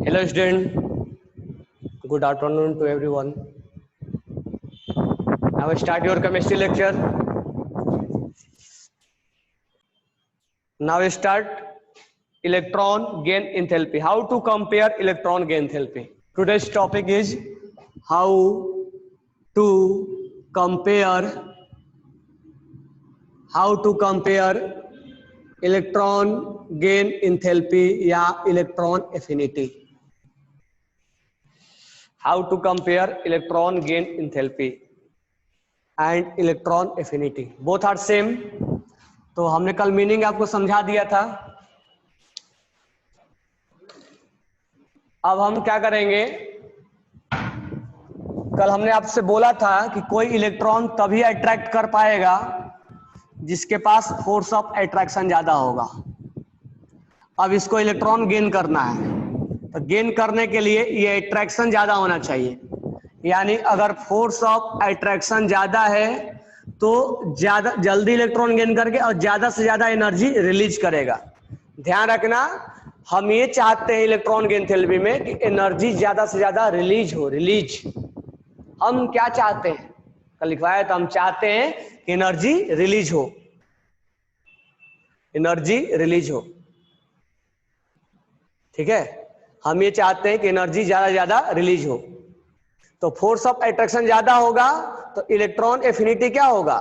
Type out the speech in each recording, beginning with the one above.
Hello student, good afternoon to everyone. Now start your chemistry lecture. Now start electron gain enthalpy. How to compare electron gain enthalpy. Today's topic is how to compare electron gain enthalpy या electron affinity. How to compare electron gain enthalpy and electron affinity. Both are same. तो हमने कल meaning आपको समझा दिया था. अब हम क्या करेंगे, कल हमने आपसे बोला था कि कोई इलेक्ट्रॉन तभी अट्रैक्ट कर पाएगा जिसके पास फोर्स ऑफ अट्रैक्शन ज्यादा होगा. अब इसको इलेक्ट्रॉन गेन करना है, तो गेन करने के लिए ये अट्रैक्शन ज्यादा होना चाहिए. यानी अगर फोर्स ऑफ अट्रैक्शन ज्यादा है तो ज्यादा जल्दी इलेक्ट्रॉन गेन करके और ज्यादा से ज्यादा एनर्जी रिलीज करेगा. ध्यान रखना, हम ये चाहते हैं इलेक्ट्रॉन गेन थेरेपी में कि एनर्जी ज्यादा से ज्यादा रिलीज हो. रिलीज हम क्या चाहते हैं, कल लिखवाया तो हम चाहते हैं कि एनर्जी रिलीज हो, एनर्जी रिलीज हो. ठीक है, हम ये चाहते हैं कि एनर्जी ज्यादा से ज्यादा रिलीज हो. तो फोर्स ऑफ अट्रैक्शन ज्यादा होगा तो इलेक्ट्रॉन एफिनिटी क्या होगा,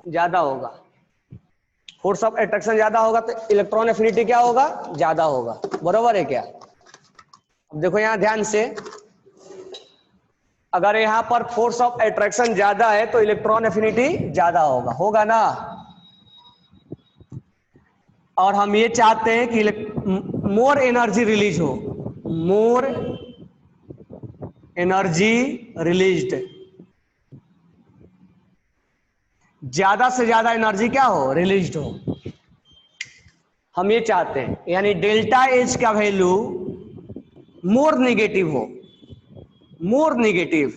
ज्यादा होगा. फोर्स ऑफ अट्रैक्शन ज्यादा होगा तो इलेक्ट्रॉन एफिनिटी क्या होगा, ज्यादा होगा. बरोबर है क्या? अब देखो यहां ध्यान से, अगर यहां पर फोर्स ऑफ अट्रैक्शन ज्यादा है तो इलेक्ट्रॉन एफिनिटी ज्यादा होगा, होगा ना. और हम ये चाहते हैं कि मोर एनर्जी रिलीज हो, मोर एनर्जी रिलीज्ड, ज्यादा से ज्यादा एनर्जी क्या हो, रिलीज्ड हो. हम ये चाहते हैं. यानी डेल्टा एच का वैल्यू मोर निगेटिव हो, मोर निगेटिव,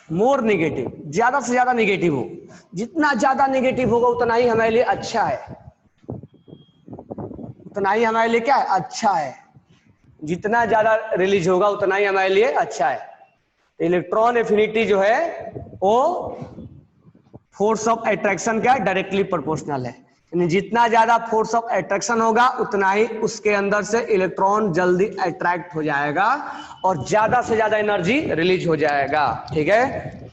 मोर निगेटिव, ज्यादा से ज्यादा निगेटिव हो. जितना ज्यादा निगेटिव होगा उतना ही हमारे लिए अच्छा है, उतना ही हमारे लिए क्या है, अच्छा है. जितना ज्यादा रिलीज होगा उतना ही हमारे लिए अच्छा है. इलेक्ट्रॉन एफिनिटी जो है वो फोर्स ऑफ अट्रैक्शन का डायरेक्टली प्रोपोर्शनल है. यानी जितना ज्यादा फोर्स ऑफ अट्रैक्शन होगा उतना ही उसके अंदर से इलेक्ट्रॉन जल्दी अट्रैक्ट हो जाएगा और ज्यादा से ज्यादा एनर्जी रिलीज हो जाएगा. ठीक है,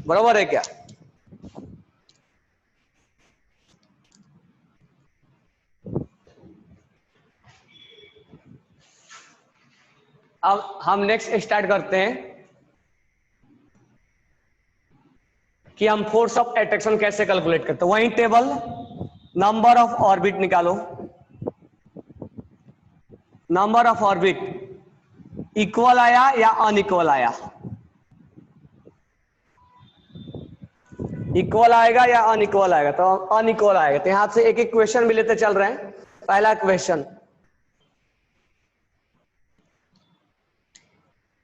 बराबर है क्या? अब हम नेक्स्ट स्टार्ट करते हैं कि हम फोर्स ऑफ अट्रैक्शन कैसे कैलकुलेट करते हैं. वही टेबल, नंबर ऑफ ऑर्बिट निकालो. नंबर ऑफ ऑर्बिट इक्वल आया या अनइक्वल आया, इक्वल आएगा या अनइक्वल आएगा, तो अनइक्वल आएगा. तो यहां से एक एक क्वेश्चन भी लेते चल रहे हैं. पहला क्वेश्चन,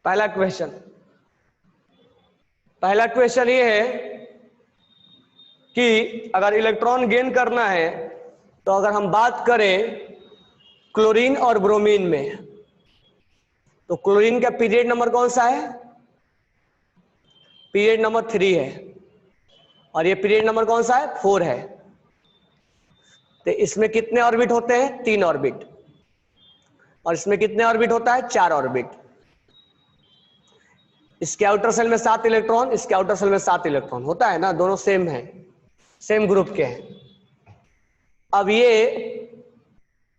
पहला क्वेश्चन ये है कि अगर इलेक्ट्रॉन गेन करना है तो अगर हम बात करें क्लोरीन और ब्रोमीन में, तो क्लोरीन का पीरियड नंबर कौन सा है, पीरियड नंबर 3 है, और ये पीरियड नंबर कौन सा है, 4 है. तो इसमें कितने ऑर्बिट होते हैं, 3 ऑर्बिट, और इसमें कितने ऑर्बिट होता है, 4 ऑर्बिट. इसके आउटर सेल में 7 इलेक्ट्रॉन, इसके आउटर सेल में 7 इलेक्ट्रॉन होता है ना, दोनों सेम है, सेम ग्रुप के हैं. अब ये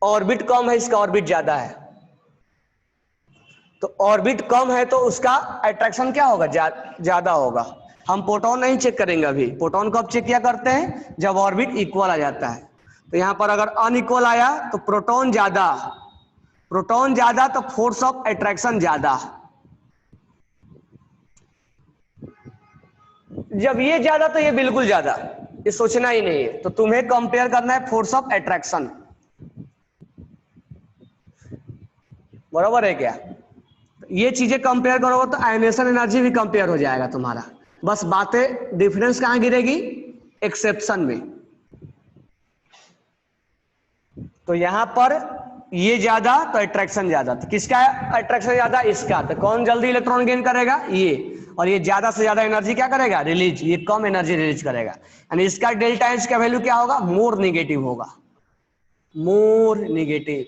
ऑर्बिट कम है, इसका ऑर्बिट ज्यादा है, तो ऑर्बिट कम है तो उसका अट्रैक्शन क्या होगा, ज्यादा होगा. हम प्रोटॉन नहीं चेक करेंगे अभी, प्रोटॉन को अब चेक क्या करते हैं, जब ऑर्बिट इक्वल आ जाता है. तो यहां पर अगर अनइक्वल आया तो प्रोटॉन ज्यादा, प्रोटॉन ज्यादा तो फोर्स ऑफ अट्रैक्शन ज्यादा. जब ये ज्यादा तो ये बिल्कुल ज्यादा, ये सोचना ही नहीं है. तो तुम्हें कंपेयर करना है फोर्स ऑफ अट्रैक्शन. बराबर है क्या? ये चीजें कंपेयर करोगे तो आयनेशन एनर्जी भी कंपेयर हो जाएगा तुम्हारा. बस बातें डिफरेंस कहां गिरेगी, एक्सेप्शन में. तो यहां पर ये ज्यादा तो अट्रैक्शन ज्यादा, तो किसका अट्रैक्शन ज्यादा? इसका। तो कौन जल्दी इलेक्ट्रॉन गेन करेगा? ये। और ये ज्यादा से ज्यादा एनर्जी क्या करेगा? रिलीज। ये कम एनर्जी रिलीज करेगा, यानी इसका डेल्टा एच का वैल्यू क्या होगा? मोर निगेटिव होगा, मोर निगेटिव।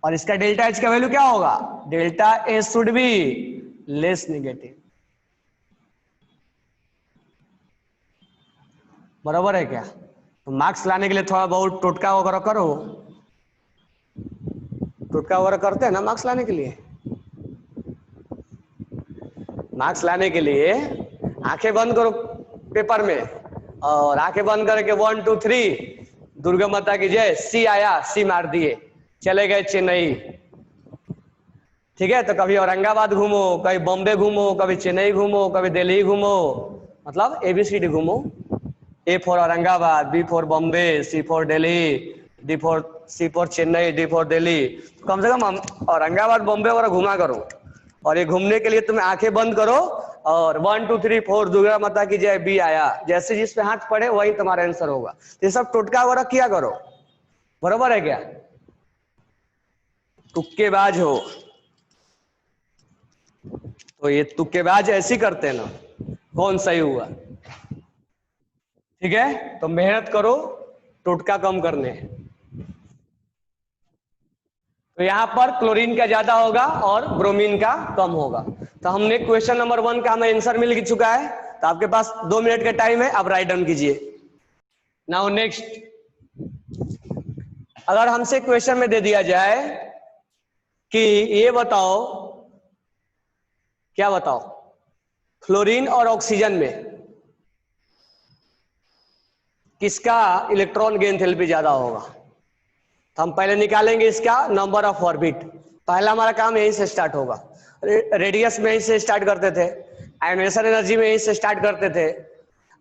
और इसका डेल्टा एच का वैल्यू क्या होगा? Delta H should be less negative. बराबर है क्या? तो मार्क्स लाने के लिए थोड़ा बहुत टोटका वगैरह करो, टोटका वगैरह करते हैं ना मार्क्स लाने के लिए। मार्क्स लाने के लिए आंखें बंद करो पेपर में, और आंखें बंद करके 1 2 3 दुर्गा माता की जय, सी आया, सी मार दिए, चले गए चेन्नई। ठीक है, तो कभी औरंगाबाद घूमो, कभी बॉम्बे घूमो, कभी चेन्नई घूमो, कभी दिल्ली घूमो, मतलब एबीसीडी घूमो। A for Aurangabad, B for Bombay, C for Delhi, C for Chennai, D for Delhi. कम से कम औरंगाबाद बॉम्बे वगैरह घुमा करो। और ये घूमने के लिए तुम्हें आंखें बंद करो और 1 2 3 4 दुर्गा माता की जय, बी आया, जैसे जिस पे हाथ पड़े वही तुम्हारा आंसर होगा। ये सब टोटका वगैरह किया करो, बरोबर है क्या? तुक्केबाज हो तो ये तुक्केबाज ऐसे ही करते हैं ना, कौन सही हुआ। ठीक है, तो मेहनत करो टोटका कम करने। तो यहां पर क्लोरीन का ज्यादा होगा और ब्रोमीन का कम होगा। तो हमने क्वेश्चन नंबर 1 का हमें आंसर मिल चुका है। तो आपके पास 2 मिनट का टाइम है, अब राइट डाउन कीजिए। नाउ नेक्स्ट, अगर हमसे क्वेश्चन में दे दिया जाए कि ये बताओ, क्या बताओ, फ्लोरीन और ऑक्सीजन में किसका इलेक्ट्रॉन गेन एंथैल्पी ज्यादा होगा? तो हम पहले निकालेंगे इसका नंबर ऑफ ऑर्बिट। पहला हमारा काम यहीं से स्टार्ट होगा। रेडियस में यहीं से स्टार्ट करते थे, आयोनाइजेशन एनर्जी में यहीं से स्टार्ट करते थे,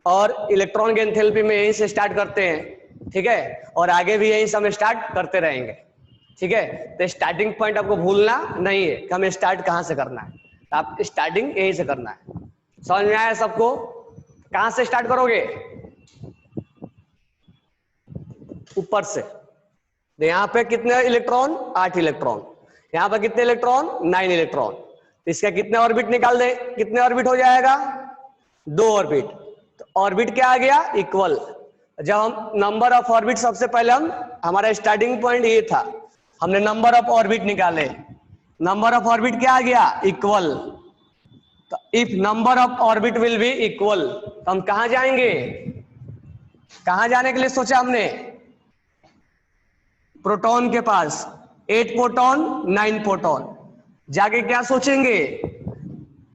और इलेक्ट्रॉन गेन एंथैल्पी में यहीं से स्टार्ट करते हैं। ठीक है, और आगे भी यहीं से हम स्टार्ट करते रहेंगे। ठीक है, तो स्टार्टिंग पॉइंट आपको भूलना नहीं है कि हमें स्टार्ट कहां से करना है। तो आप स्टार्टिंग यहीं से करना है। समझ में आया सबको? कहां से स्टार्ट करोगे? ऊपर से। तो यहाँ पे कितने इलेक्ट्रॉन? 8 इलेक्ट्रॉन। यहाँ पे कितने इलेक्ट्रॉन? 9 इलेक्ट्रॉन। तो इसका कितने ऑर्बिट निकाल दे? कितने ऑर्बिट हो जाएगा? 2 ऑर्बिट। तो ऑर्बिट क्या आ गया? इक्वल। जब हम नंबर ऑफ ऑर्बिट, सबसे पहले हमारा स्टार्टिंग पॉइंट ये था, हमने नंबर ऑफ ऑर्बिट निकाले। नंबर ऑफ ऑर्बिट क्या आ गया? इक्वल। तो if number of orbit will be equal, तो हम कहां जाएंगे? कहां जाने के लिए सोचा हमने? प्रोटॉन के पास। 8 प्रोटॉन 9 प्रोटॉन। जाके क्या सोचेंगे?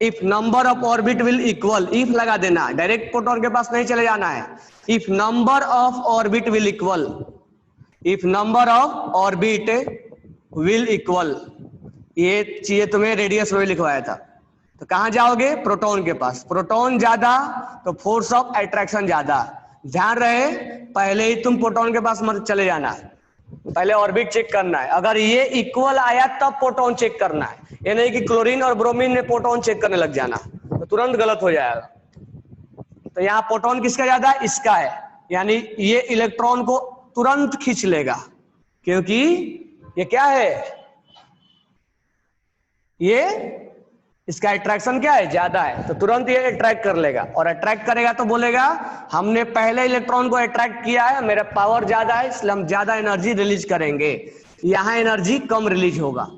If number of orbit will equal, if लगा देना, डायरेक्ट प्रोटॉन के पास नहीं चले जाना है। If number of orbit will equal, if number of orbit will equal, ये चीजें तुम्हें रेडियस में लिखवाया था। तो कहां जाओगे? प्रोटॉन के पास। प्रोटॉन ज्यादा तो फोर्स ऑफ अट्रैक्शन ज्यादा। ध्यान रहे, पहले ही तुम प्रोटॉन के पास मत चले जाना, पहले ऑर्बिट चेक करना है। अगर ये इक्वल आया तब प्रोटॉन चेक करना है, ये नहीं कि क्लोरीन और ब्रोमीन में प्रोटॉन चेक करने लग जाना, तो तुरंत गलत हो जाएगा। तो यहाँ प्रोटॉन किसका ज्यादा है? इसका है, यानी ये इलेक्ट्रॉन को तुरंत खींच लेगा, क्योंकि ये क्या है? ये इसका अट्रैक्शन क्या है? ज्यादा है, तो तुरंत ये अट्रैक्ट कर लेगा। और अट्रैक्ट करेगा तो बोलेगा हमने पहले इलेक्ट्रॉन को अट्रैक्ट किया है, मेरा पावर ज्यादा है, इसलिए हम ज्यादा एनर्जी रिलीज करेंगे। यहां एनर्जी कम रिलीज होगा।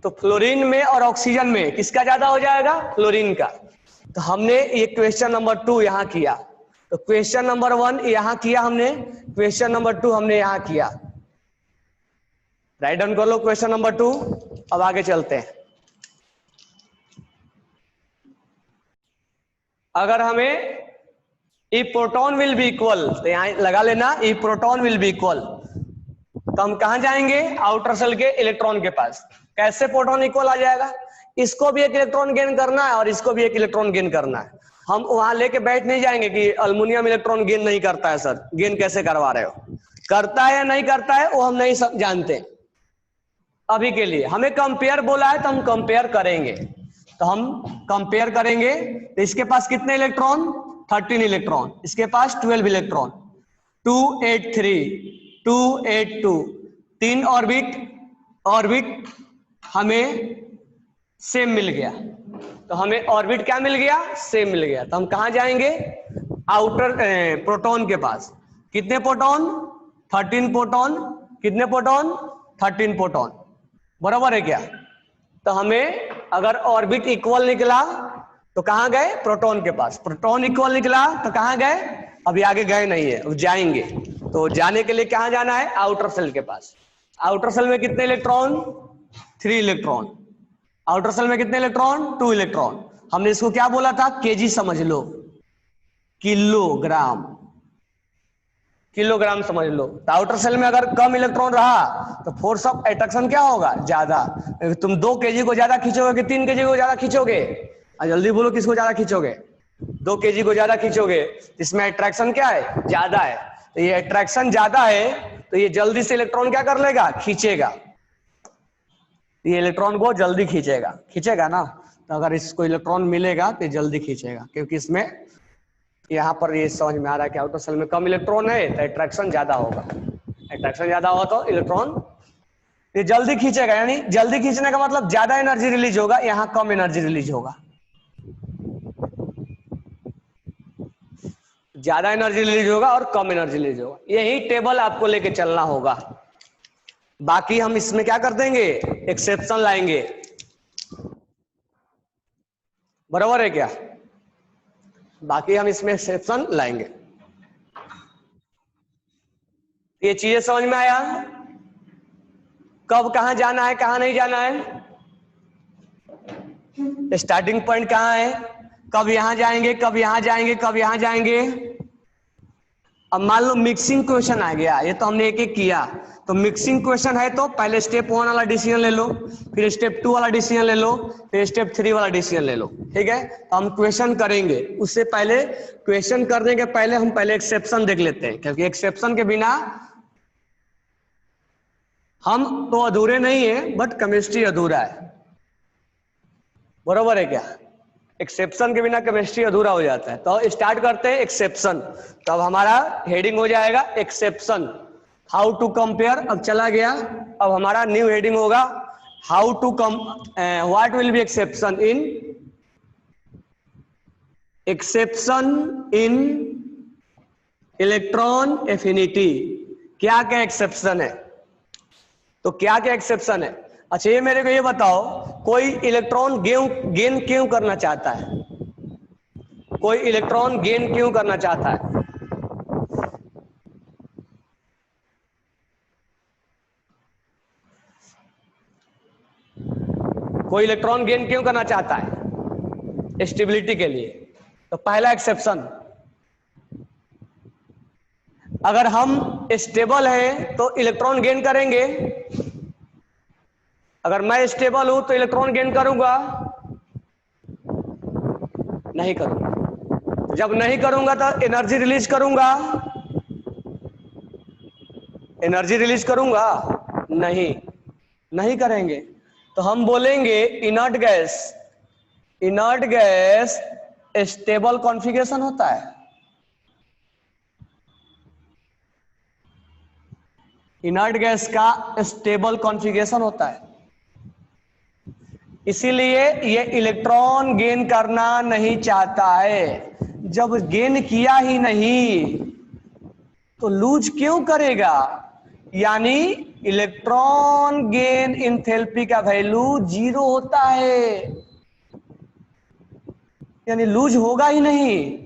तो फ्लोरीन में और ऑक्सीजन में किसका ज्यादा हो जाएगा? फ्लोरीन का। तो हमने ये क्वेश्चन नंबर 2 यहां किया। तो क्वेश्चन नंबर 1 यहां किया हमने, क्वेश्चन नंबर 2 हमने यहां किया। राइट डाउन कर लो क्वेश्चन नंबर 2। अब आगे चलते हैं। अगर हमें ई प्रोटॉन विल बी इक्वल, तो यहां लगा लेना ई प्रोटॉन विल बी इक्वल, तो हम कहां जाएंगे? आउटर शेल के इलेक्ट्रॉन के पास। कैसे प्रोटॉन इक्वल आ जाएगा? इसको भी एक इलेक्ट्रॉन गेन करना है और इसको भी एक इलेक्ट्रॉन गेन करना है। हम वहां लेके बैठ नहीं जाएंगे कि अल्युमिनियम इलेक्ट्रॉन गेन नहीं करता है सर, गेन कैसे करवा रहे हो, करता है या नहीं करता है वो हम नहीं जानते। अभी के लिए हमें कंपेयर बोला है तो हम कंपेयर करेंगे। तो हम कंपेयर करेंगे। तो इसके पास कितने इलेक्ट्रॉन? 13 इलेक्ट्रॉन। इसके पास 12 इलेक्ट्रॉन। 2 8 3 282 तीन ऑर्बिट हमें सेम मिल गया। तो हमें ऑर्बिट क्या मिल गया? सेम मिल गया। तो हम कहां जाएंगे? आउटर प्रोटॉन के पास। कितने प्रोटॉन? 13 प्रोटॉन। कितने प्रोटॉन? 13 प्रोटॉन। बराबर है क्या? तो हमें अगर ऑर्बिट इक्वल निकला तो कहां गए? प्रोटॉन के पास। प्रोटॉन इक्वल निकला तो कहां गए? अभी आगे गए नहीं है, अब जाएंगे। तो जाने के लिए कहां जाना है? आउटर सेल के पास। आउटर सेल में कितने इलेक्ट्रॉन? 3 इलेक्ट्रॉन। आउटर सेल में कितने इलेक्ट्रॉन? 2 इलेक्ट्रॉन। हमने इसको क्या बोला था? केजी समझ लो, किलोग्राम, किलोग्राम समझ लो। तो आउटर सेल में अगर कम इलेक्ट्रॉन रहा तो फोर्स ऑफ अट्रैक्शन क्या होगा? ज्यादा। तुम 2 केजी को ज्यादा खींचोगे कि 3 केजी को ज्यादा खींचोगे? जल्दी बोलो, किसको ज्यादा खींचोगे? 2 केजी को ज्यादा खींचोगे। इसमें अट्रैक्शन क्या है? ज्यादा है। तो ये अट्रैक्शन ज्यादा है तो ये जल्दी से इलेक्ट्रॉन क्या कर लेगा? खींचेगा। ये इलेक्ट्रॉन को जल्दी खींचेगा ना। तो अगर इसको इलेक्ट्रॉन मिलेगा तो जल्दी खींचेगा, क्योंकि इसमें यहाँ पर ये समझ में आ रहा है कि आउटर सेल में कम इलेक्ट्रॉन है तो अट्रैक्शन ज्यादा होगा। अट्रैक्शन ज्यादा होगा तो इलेक्ट्रॉन ये जल्दी खींचेगा। यानी जल्दी खींचने का मतलब ज्यादा एनर्जी रिलीज होगा, यहाँ कम एनर्जी रिलीज होगा। ज्यादा एनर्जी रिलीज होगा और कम एनर्जी रिलीज होगा। यही टेबल आपको लेके चलना होगा। बाकी हम इसमें क्या कर देंगे? एक्सेप्शन लाएंगे। बराबर है क्या? बाकी हम इसमें एक्सेप्शन लाएंगे। ये चीजें समझ में आया? कब कहां जाना है, कहां नहीं जाना है, स्टार्टिंग पॉइंट कहां है, कब यहां जाएंगे, कब यहां जाएंगे, कब यहां जाएंगे। अब मान लो मिक्सिंग क्वेश्चन आ गया, ये तो हमने एक एक किया। तो मिक्सिंग क्वेश्चन है तो पहले स्टेप 1 वाला डिसीजन ले लो, फिर स्टेप 2 वाला डिसीजन ले लो, फिर स्टेप 3 वाला डिसीजन ले लो। ठीक है? तो हम क्वेश्चन करेंगे, उससे पहले क्वेश्चन करने के पहले हम पहले एक्सेप्शन देख लेते हैं, क्योंकि एक्सेप्शन के बिना हम तो अधूरे नहीं है, बट केमिस्ट्री अधूरा है। बरोबर है क्या? एक्सेप्शन के बिना केमिस्ट्री अधूरा हो जाता है। तो स्टार्ट करते हैं एक्सेप्शन। तो अब हमारा हेडिंग हो जाएगा एक्सेप्शन, हाउ टू कंपेयर। अब चला गया, अब हमारा न्यू हेडिंग होगा how to come, what will be exception in, exception in electron affinity. क्या क्या एक्सेप्शन है? तो क्या क्या एक्सेप्शन है? अच्छा ये मेरे को ये बताओ, कोई इलेक्ट्रॉन गेन क्यों करना चाहता है? कोई इलेक्ट्रॉन गेन क्यों करना चाहता है? कोई इलेक्ट्रॉन गेन क्यों करना चाहता है? स्टेबिलिटी के लिए। तो पहला एक्सेप्शन, अगर हम स्टेबल हैं तो इलेक्ट्रॉन गेन करेंगे। अगर मैं स्टेबल हूं तो इलेक्ट्रॉन गेन करूंगा? नहीं करूंगा। जब नहीं करूंगा तो एनर्जी रिलीज करूंगा? एनर्जी रिलीज करूंगा? नहीं, नहीं करेंगे। तो हम बोलेंगे inert gas, inert gas stable configuration होता है। इनर्ट गैस का स्टेबल कॉन्फ़िगरेशन होता है, इसीलिए ये इलेक्ट्रॉन गेन करना नहीं चाहता है। जब गेन किया ही नहीं तो लूज क्यों करेगा? यानी इलेक्ट्रॉन गेन एंथैल्पी का वैल्यू 0 होता है, यानी लूज होगा ही नहीं।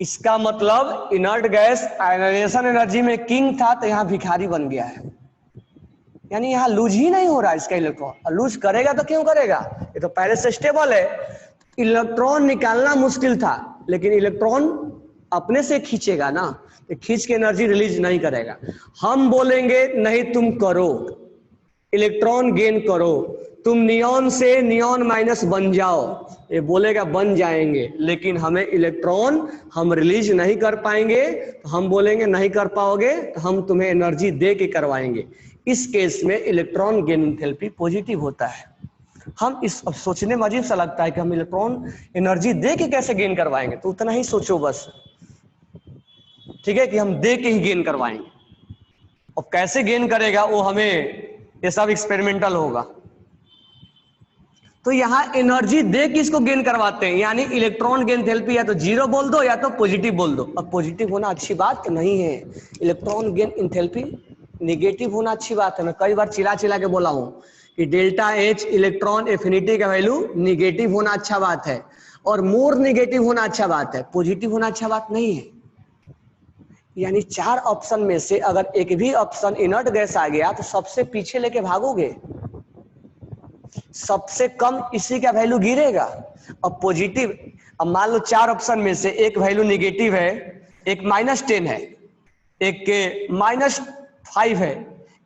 इसका मतलब इनर्ट गैस आयनाइजेशन एनर्जी में किंग था तो यहां भिखारी बन गया है, यानी यहां लूज ही नहीं हो रहा इसका इलेक्ट्रॉन। लूज करेगा तो क्यों करेगा? ये तो पहले से स्टेबल है। इलेक्ट्रॉन निकालना मुश्किल था, लेकिन इलेक्ट्रॉन अपने से खींचेगा ना, तो खींच के एनर्जी रिलीज नहीं करेगा। हम बोलेंगे नहीं तुम करो, इलेक्ट्रॉन गेन करो, तुम नियॉन से नियॉन माइनस बन जाओ। ये बोलेगा बन जाएंगे, लेकिन हमें इलेक्ट्रॉन हम रिलीज नहीं कर पाएंगे। तो हम बोलेंगे नहीं कर पाओगे तो हम तुम्हें एनर्जी दे के करवाएंगे। इस केस में इलेक्ट्रॉन गेन एंथैल्पी पॉजिटिव होता है। हम इस, अब सोचने में अजीब सा लगता है कि हम इलेक्ट्रॉन एनर्जी दे के कैसे गेन करवाएंगे, तो उतना ही सोचो बस। ठीक है, कि हम दे के ही गेन करवाएंगे। और कैसे गेन करेगा वो हमें, ये सब एक्सपेरिमेंटल होगा। तो यहां एनर्जी दे के इसको गेन करवाते हैं, यानी इलेक्ट्रॉन गेन थेरेपी या तो जीरो बोल दो या तो पॉजिटिव बोल दो। अब पॉजिटिव होना अच्छी बात नहीं है, इलेक्ट्रॉन गेन इंथैल्पी निगेटिव होना अच्छी बात है। मैं कई बार चिल्ला चिल्ला के बोला हूं कि डेल्टा एच इलेक्ट्रॉन एफिनिटी का वैल्यू निगेटिव होना अच्छा बात है, और मोर निगेटिव होना अच्छा बात है, पॉजिटिव होना अच्छा बात नहीं है। यानी 4 ऑप्शन में से अगर एक भी ऑप्शन इनर्ट गैस आ गया तो सबसे पीछे लेके भागोगे, सबसे कम इसी का वैल्यू गिरेगा। अब पॉजिटिव, अब मान लो 4 ऑप्शन में से एक वैल्यू निगेटिव है, एक -10 है, एक के -5 है,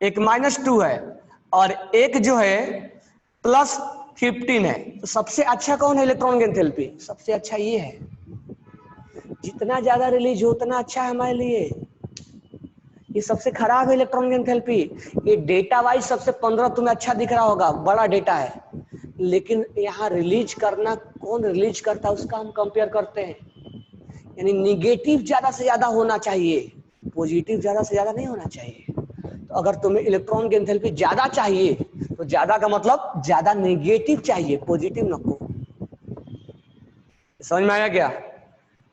एक -2 है, और एक जो है +15 है। तो सबसे अच्छा कौन है इलेक्ट्रॉन गेन थेरेपी? सबसे अच्छा ये है। जितना ज्यादा रिलीज हो उतना अच्छा है हमारे लिए। ये सबसे खराब है इलेक्ट्रॉन गेन थेरेपी। ये डेटा वाइज सबसे 15 तुम्हें अच्छा दिख रहा होगा, बड़ा डेटा है, लेकिन यहाँ रिलीज करना, कौन रिलीज करता है उसका हम कंपेयर करते हैं। यानी निगेटिव ज्यादा से ज्यादा होना चाहिए, पॉजिटिव ज्यादा से ज्यादा नहीं होना चाहिए। तो अगर तुम्हें इलेक्ट्रॉन गेन थेरेपी ज्यादा चाहिए तो ज्यादा का मतलब ज्यादा निगेटिव चाहिए, पॉजिटिव नको। समझ में आया क्या?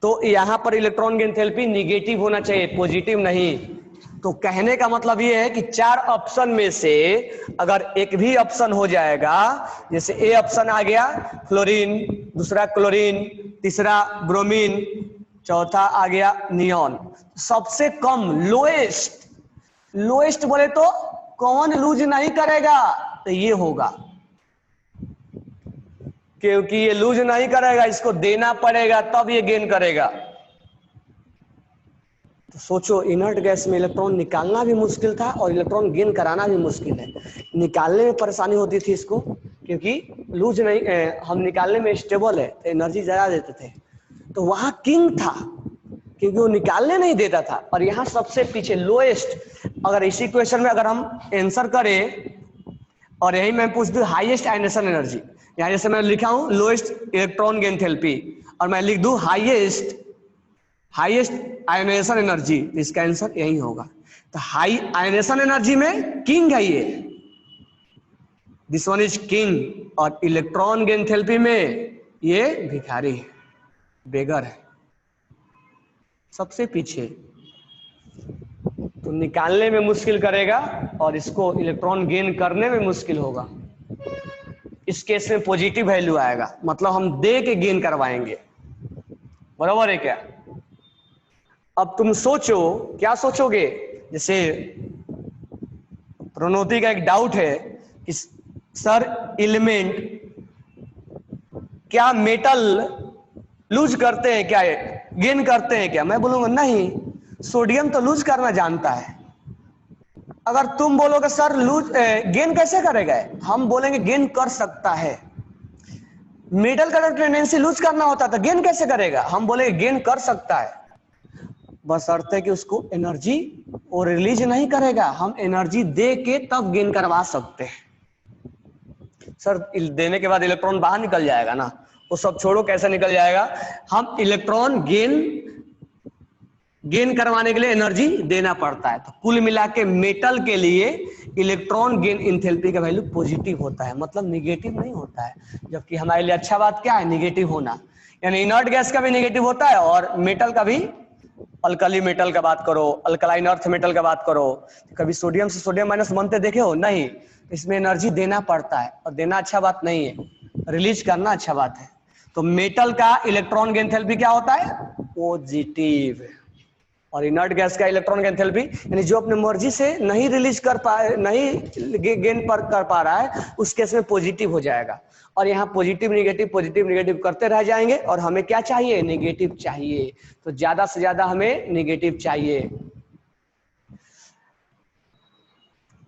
तो यहां पर इलेक्ट्रॉन गेन थेरेपी निगेटिव होना चाहिए, पॉजिटिव नहीं। तो कहने का मतलब ये है कि 4 ऑप्शन में से अगर एक भी ऑप्शन हो जाएगा, जैसे ए ऑप्शन आ गया फ्लोरीन, दूसरा क्लोरीन, तीसरा ब्रोमीन, चौथा आ गया नियॉन, सबसे कम लोएस्ट, लोएस्ट बोले तो कौन लूज नहीं करेगा तो ये होगा, क्योंकि ये लूज नहीं करेगा, इसको देना पड़ेगा तब ये गेन करेगा। तो सोचो, इनर्ट गैस में इलेक्ट्रॉन निकालना भी मुश्किल था और इलेक्ट्रॉन गेन कराना भी मुश्किल है। निकालने में परेशानी होती थी इसको, क्योंकि लूज नहीं, हम निकालने में स्टेबल है तो एनर्जी ज्यादा देते थे। तो वहां किंग था क्योंकि वो निकालने नहीं देता था, और यहाँ सबसे पीछे लोएस्ट। अगर इसी क्वेश्चन में अगर हम आंसर करें और यही मैं पूछ दूं हाईएस्ट आयनेशन एनर्जी, यहाँ जैसे मैं लिखा हूं लोएस्ट इलेक्ट्रॉन गेन थेरेपी, और मैं लिख दूं हाईएस्ट आयनेशन एनर्जी, इसका आंसर यही होगा। तो हाई आयनेशन एनर्जी में किंग है ये, दिस वन इज किंग, और इलेक्ट्रॉन गेन थेरेपी में ये भिखारी है, बेगर है, सबसे पीछे। तो निकालने में मुश्किल करेगा और इसको इलेक्ट्रॉन गेन करने में मुश्किल होगा। इस केस में पॉजिटिव वैल्यू आएगा, मतलब हम दे के गेन करवाएंगे। बराबर है क्या? अब तुम सोचो, क्या सोचोगे? जैसे प्रणोति का एक डाउट है कि सर एलिमेंट क्या मेटल लूज करते हैं क्या, गेन करते हैं क्या? मैं बोलूंगा नहीं, सोडियम तो लूज करना जानता है। अगर तुम बोलोगे सर लूज गेन कैसे करेगा, हम बोलेंगे गेन कर सकता है। मेटल का टेंडेंसी लूज करना होता है तो गेन कैसे करेगा, हम बोलेंगे गेन कर सकता है, बस अर्थ है कि उसको एनर्जी वो रिलीज नहीं करेगा, हम एनर्जी दे के तब गेन करवा सकते हैं। सर देने के बाद इलेक्ट्रॉन बाहर निकल जाएगा ना, वो सब छोड़ो, कैसे निकल जाएगा, हम इलेक्ट्रॉन गेन करवाने के लिए एनर्जी देना पड़ता है। तो कुल मिला के मेटल के लिए इलेक्ट्रॉन गेन इंथैल्पी का वैल्यू पॉजिटिव होता है, मतलब निगेटिव नहीं होता है। जबकि हमारे लिए अच्छा बात क्या है, निगेटिव होना। यानी इनर्ट गैस का भी निगेटिव होता है और मेटल का भी, अल्कली मेटल का बात करो, अल्कलाइन अर्थ मेटल का बात करो, कभी सोडियम से सोडियम माइनस बनते देखे हो? नहीं। इसमें एनर्जी देना पड़ता है, और देना अच्छा बात नहीं है, रिलीज करना अच्छा बात है। तो मेटल का इलेक्ट्रॉन गेन थेरेपी क्या होता है, पॉजिटिव। और इनर्ट गैस का इलेक्ट्रॉन गेन थेरेपी यानी जो अपने मर्जी से नहीं रिलीज कर पा, नहीं गेन पर कर पा रहा है, उस केस में पॉजिटिव हो जाएगा। और यहाँ पॉजिटिव निगेटिव करते रह जाएंगे, और हमें क्या चाहिए, नेगेटिव चाहिए। तो ज्यादा से ज्यादा हमें नेगेटिव चाहिए,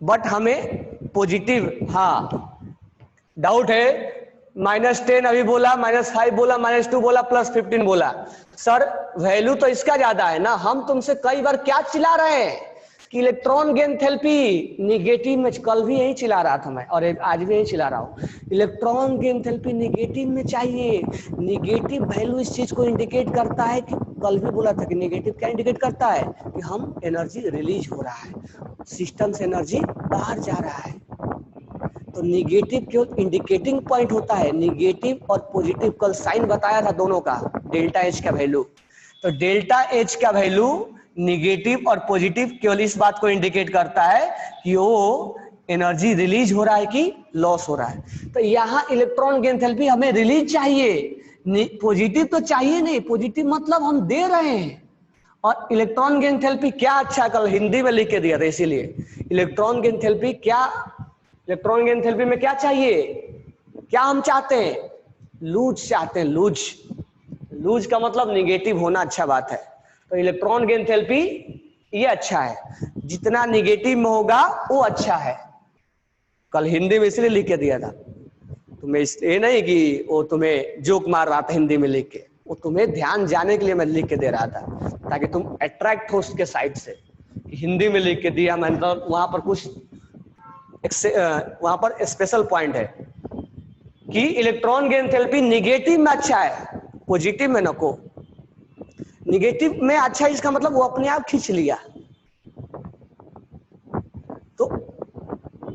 बट हमें पॉजिटिव, हाँ डाउट है, -10 अभी बोला, -5 बोला, -2 बोला, +15 बोला। सर वैल्यू तो इसका ज्यादा है ना, हम तुमसे कई बार क्या चिल्ला रहे हैं कि इलेक्ट्रॉन गेन थेरेपी निगेटिव में, कल भी यही चिल्ला रहा था मैं, और आज भी यही चिल्ला रहा हूं, इलेक्ट्रॉन गेन थेरेपी निगेटिव में चाहिए। निगेटिव वैल्यू इस चीज को इंडिकेट करता है कि कल भी बोला था कि नेगेटिव क्या इंडिकेट करता है कि हम एनर्जी रिलीज हो रहा है, सिस्टम से एनर्जी बाहर जा रहा है। तो निगेटिव केवल इंडिकेटिंग पॉइंट होता है, निगेटिव और पॉजिटिव कल साइन बताया था दोनों का, डेल्टा एच का वैल्यू। तो डेल्टा एच का वैल्यू निगेटिव और पॉजिटिव केवल इस बात को इंडिकेट करता है कि वो एनर्जी रिलीज हो रहा है कि लॉस हो रहा है। तो यहाँ इलेक्ट्रॉन गेन एंथैल्पी हमें रिलीज चाहिए, पॉजिटिव तो चाहिए नहीं, पॉजिटिव मतलब हम दे रहे हैं। और इलेक्ट्रॉन गेन एंथैल्पी क्या अच्छा कल हिंदी में लिख के दिया था, इसीलिए इलेक्ट्रॉन गेन एंथैल्पी क्या, इलेक्ट्रॉन गेन एंथैल्पी में क्या चाहिए, क्या हम चाहते हैं, लूज चाहते हैं, लूज। लूज का मतलब निगेटिव होना अच्छा बात है। तो इलेक्ट्रॉन गेन एंथैल्पी ये अच्छा है, जितना निगेटिव में होगा वो अच्छा है। कल हिंदी में इसलिए लिख के दिया था तुम्हें, ये नहीं कि वो तुम्हें जोक मार रहा था हिंदी में लिख के, वो तुम्हें ध्यान जाने के लिए मैं लिख के दे रहा था ताकि तुम अट्रैक्ट हो उसके साइड से। हिंदी में लिख के दिया मैंने, तो वहां पर कुछ वहां पर स्पेशल पॉइंट है कि इलेक्ट्रॉन गेन एंथैल्पी निगेटिव में अच्छा है, पॉजिटिव में नको। निगेटिव में अच्छा है इसका मतलब वो अपने आप खींच लिया। तो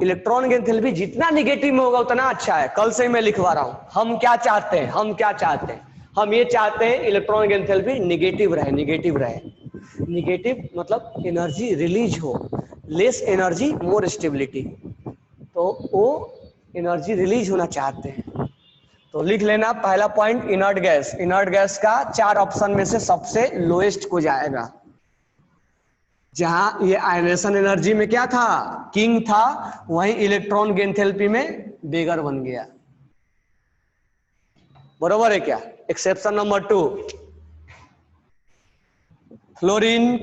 इलेक्ट्रॉन गेन एंथैल्पी जितना निगेटिव में होगा उतना अच्छा है। कल से मैं लिखवा रहा हूं, हम क्या चाहते हैं, हम क्या चाहते हैं, हम ये चाहते हैं इलेक्ट्रॉन गेन एंथैल्पी निगेटिव रहे, निगेटिव रहे। निगेटिव मतलब एनर्जी रिलीज हो, लेस एनर्जी मोर स्टेबिलिटी। तो वो एनर्जी रिलीज होना चाहते हैं। तो लिख लेना पहला point, inert gas. Inert gas का 4 ऑप्शन में से सबसे लोएस्ट को जाएगा। जहां ये आयनेशन एनर्जी में क्या था, किंग था, वहीं इलेक्ट्रॉन गेन एंथैल्पी में बेगर बन गया। बरोबर है क्या? एक्सेप्शन नंबर 2, फ्लोरीन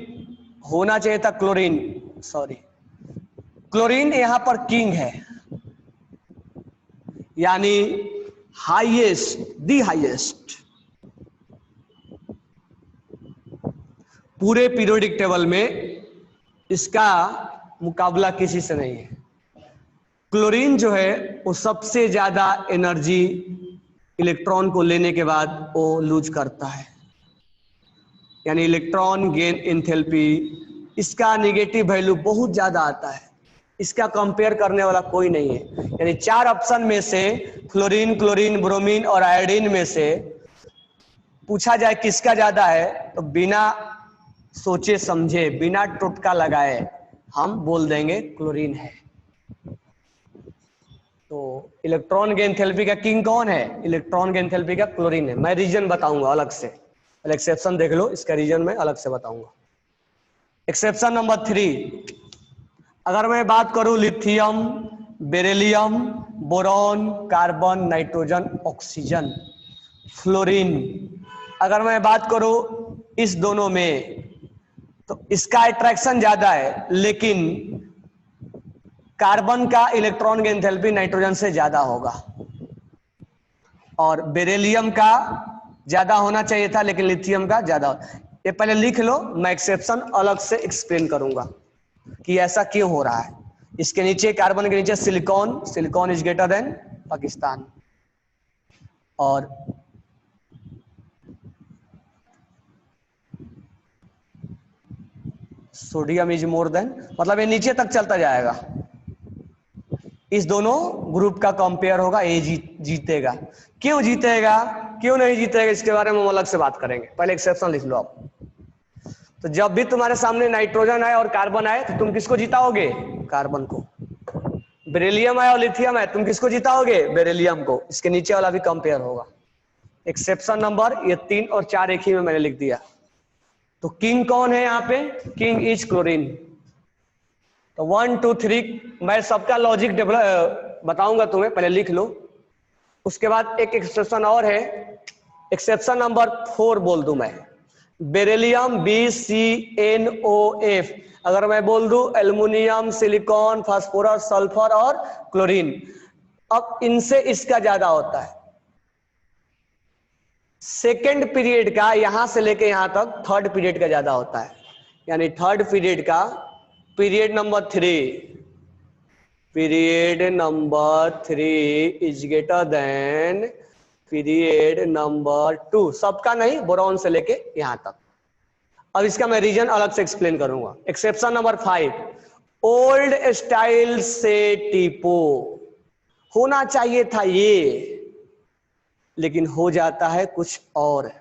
होना चाहिए था, क्लोरीन, सॉरी, क्लोरीन यहां पर किंग है, यानी हाईएस्ट, दी हाईएस्ट पूरे पीरियोडिक टेबल में इसका मुकाबला किसी से नहीं है। क्लोरीन जो है वो सबसे ज्यादा एनर्जी इलेक्ट्रॉन को लेने के बाद वो लूज करता है, यानी इलेक्ट्रॉन गेन एंथैल्पी इसका निगेटिव वैल्यू बहुत ज्यादा आता है, इसका कंपेयर करने वाला कोई नहीं है। यानी 4 ऑप्शन में से फ्लोरीन, क्लोरीन, ब्रोमीन और आयोडीन में से पूछा जाए किसका ज्यादा है, तो बिना सोचे समझे, बिना टुटका लगाए हम बोल देंगे क्लोरीन है। तो इलेक्ट्रॉन गेन एंथैल्पी का किंग कौन है? इलेक्ट्रॉन गेन एंथैल्पी का क्लोरीन है। मैं रीजन बताऊंगा अलग से, एक्सेप्शन देख लो, इसका रीजन मैं अलग से बताऊंगा। एक्सेप्शन नंबर 3, अगर मैं बात करूं lithium, beryllium, boron, carbon, nitrogen, oxygen, fluorine, अगर मैं बात करूं इस दोनों में तो इसका अट्रैक्शन ज्यादा है, लेकिन कार्बन का इलेक्ट्रॉन गेन एंथैल्पी नाइट्रोजन से ज्यादा होगा, और बेरिलियम का ज्यादा होना चाहिए था लेकिन लिथियम का ज्यादा। ये पहले लिख लो, मैं एक्सेप्शन अलग से एक्सप्लेन करूंगा कि ऐसा क्यों हो रहा है। इसके नीचे, कार्बन के नीचे silicon, silicon is greater than Pakistan, और सोडियम इज मोर देन, मतलब ये नीचे तक चलता जाएगा। इस दोनों ग्रुप का कंपेयर होगा, ए जीतेगा। क्यों जीतेगा, क्यों नहीं जीतेगा, इसके बारे में हम अलग से बात करेंगे। पहले एक्सेप्शन लिख लो आप। तो जब भी तुम्हारे सामने नाइट्रोजन आए और कार्बन आए तो तुम किसको जिताओगे? कार्बन को। बेरिलियम आए और लिथियम आए, तुम किसको जिताओगे? बेरिलियम को। इसके नीचे वाला भी कंपेयर होगा। एक्सेप्शन नंबर ये 3 और 4 एक ही में मैंने लिख दिया। तो किंग कौन है यहाँ पे? King is chlorine. तो 1 2 3 मैं सबका लॉजिक बताऊंगा तुम्हें, पहले लिख लो। उसके बाद एक एक्सेप्शन और है, एक्सेप्शन नंबर 4 बोल दूं मैं, बेरिलियम, BCNOF। अगर मैं बोल दूं एल्युमिनियम, सिलिकॉन, फास्फोरस, सल्फर और क्लोरीन, अब इनसे इसका ज्यादा होता है। सेकेंड पीरियड का यहां से लेके यहां तक थर्ड पीरियड का ज्यादा होता है, यानी थर्ड पीरियड का period number 3, period number 3 is greater than period number 2। सबका नहीं, बोरॉन से लेके यहां तक। अब इसका मैं रीजन अलग से एक्सप्लेन करूंगा। एक्सेप्शन नंबर 5, ओल्ड स्टाइल से टीपो। होना चाहिए था ये, लेकिन हो जाता है कुछ और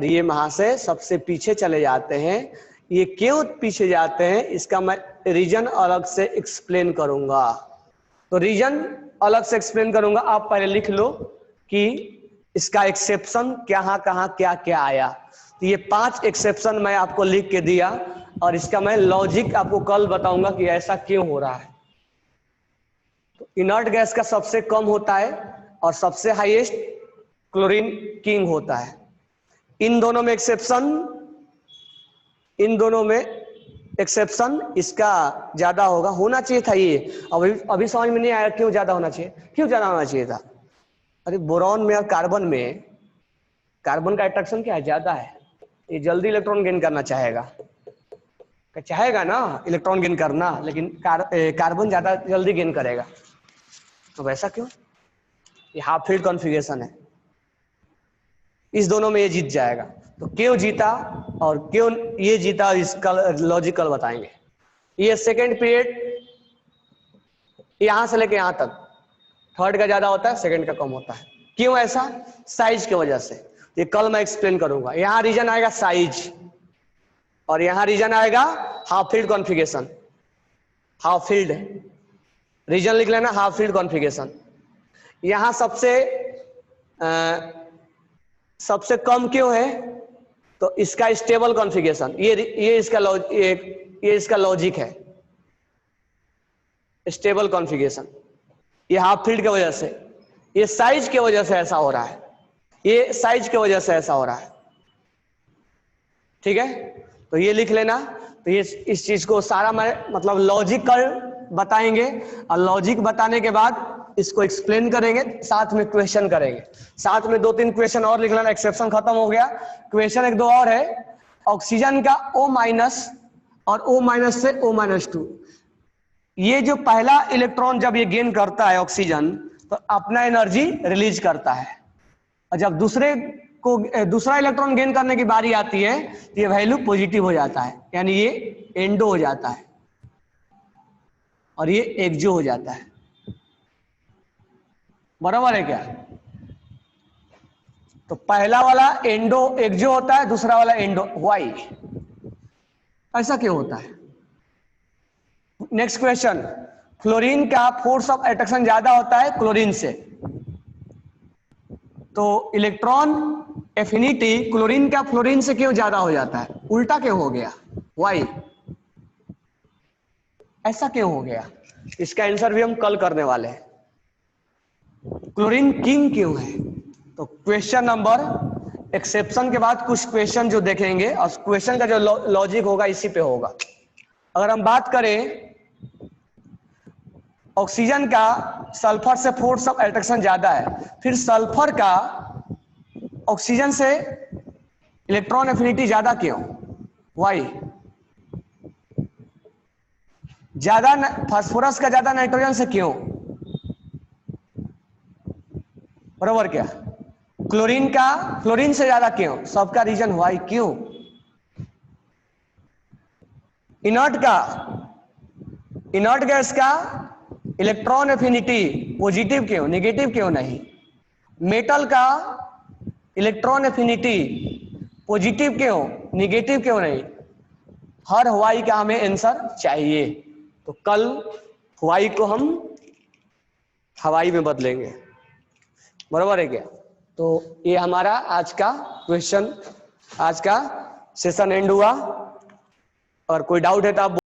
ये महाशय सबसे पीछे चले जाते हैं। ये क्यों पीछे जाते हैं इसका मैं रीजन अलग से एक्सप्लेन करूंगा। तो रीजन अलग से एक्सप्लेन करूंगा, आप पहले लिख लो कि इसका एक्सेप्शन कहाँ कहाँ क्या क्या आया। तो ये 5 एक्सेप्शन मैं आपको लिख के दिया और इसका मैं लॉजिक आपको कल बताऊंगा कि ऐसा क्यों हो रहा है। तो इनर्ट गैस का सबसे कम होता है और सबसे हाईएस्ट क्लोरीन किंग होता है। इन दोनों में एक्सेप्शन इसका ज्यादा होगा। होना चाहिए था ये, अभी समझ में नहीं आया क्यों ज्यादा होना चाहिए, क्यों ज्यादा होना चाहिए था। अरे बोरॉन में और कार्बन में कार्बन का अट्रैक्शन क्या है, ज्यादा है। ये जल्दी इलेक्ट्रॉन गेन करना चाहेगा ना इलेक्ट्रॉन गेन करना, लेकिन कार्बन ज्यादा जल्दी गेन करेगा। तो वैसा क्यों? ये हाफ फील्ड कॉन्फ़िगरेशन है, इस दोनों में ये जीत जाएगा। तो क्यों जीता और क्यों ये जीता इसका लॉजिकल बताएंगे। ये सेकेंड पीरियड यहां से लेके यहां तक थर्ड का ज्यादा होता है, सेकेंड का कम होता है। क्यों ऐसा? साइज की वजह से। ये कल मैं एक्सप्लेन करूंगा। यहां रीजन आएगा साइज और यहां रीजन आएगा half field configuration. Half field region लिख लेना, हाफ फील्ड कॉन्फ़िगरेशन। यहां सबसे कम क्यों है? तो इसका स्टेबल कॉन्फ़िगरेशन। ये इसका लॉजिक है, स्टेबल कॉन्फ़िगरेशन। ये हाफ फील्ड की वजह से, ये साइज की वजह से ऐसा हो रहा है, ये साइज की वजह से ऐसा हो रहा है। ठीक है, तो ये लिख लेना। तो ये इस चीज को सारा मैं मतलब लॉजिकल बताएंगे और लॉजिक बताने के बाद इसको एक्सप्लेन करेंगे, साथ में क्वेश्चन करेंगे। साथ में 2-3 क्वेश्चन और लिख लेना। एक्सेप्शन खत्म हो गया, क्वेश्चन 1-2 और है। ऑक्सीजन का O- और O- से O-2, ये जो पहला इलेक्ट्रॉन जब ये गेन करता है ऑक्सीजन, तो अपना एनर्जी रिलीज करता है, और जब दूसरा इलेक्ट्रॉन गेन करने की बारी आती है तो ये वैल्यू पॉजिटिव हो जाता है, यानी ये एंडो हो जाता है और ये एक्सो हो जाता है। बराबर है क्या? तो पहला वाला एंडो एक्सो होता है, दूसरा वाला एंडो। वाई? ऐसा क्यों होता है? नेक्स्ट क्वेश्चन, फ्लोरीन का फोर्स ऑफ अट्रैक्शन ज्यादा होता है क्लोरीन से, तो इलेक्ट्रॉन एफिनिटी क्लोरीन का फ्लोरीन से क्यों ज्यादा हो जाता है? उल्टा क्यों हो गया? वाई? ऐसा क्यों हो गया? इसका आंसर भी हम कल करने वाले हैं। क्लोरीन किंग क्यों है? तो क्वेश्चन नंबर, एक्सेप्शन के बाद कुछ क्वेश्चन जो देखेंगे और क्वेश्चन का जो लॉजिक होगा इसी पे होगा। अगर हम बात करें ऑक्सीजन का सल्फर से फोर्स ऑफ अट्रैक्शन ज्यादा है, फिर सल्फर का ऑक्सीजन से इलेक्ट्रॉन एफिनिटी ज्यादा क्यों? वाई? ज्यादा फास्फोरस का ज्यादा नाइट्रोजन से क्यों? बराबर क्या? क्लोरीन का फ्लोरीन से ज्यादा क्यों? सबका रीजन वाई क्यों? इनर्ट गैस का इलेक्ट्रॉन एफिनिटी पॉजिटिव क्यों, नेगेटिव क्यों नहीं? मेटल का इलेक्ट्रॉन एफिनिटी पॉजिटिव क्यों, नेगेटिव क्यों नहीं? हर वाई का हमें आंसर चाहिए। तो कल वाई को हम हवाई में बदलेंगे। बराबर है क्या? तो ये हमारा आज का क्वेश्चन, आज का सेशन एंड हुआ। और कोई डाउट है तो आप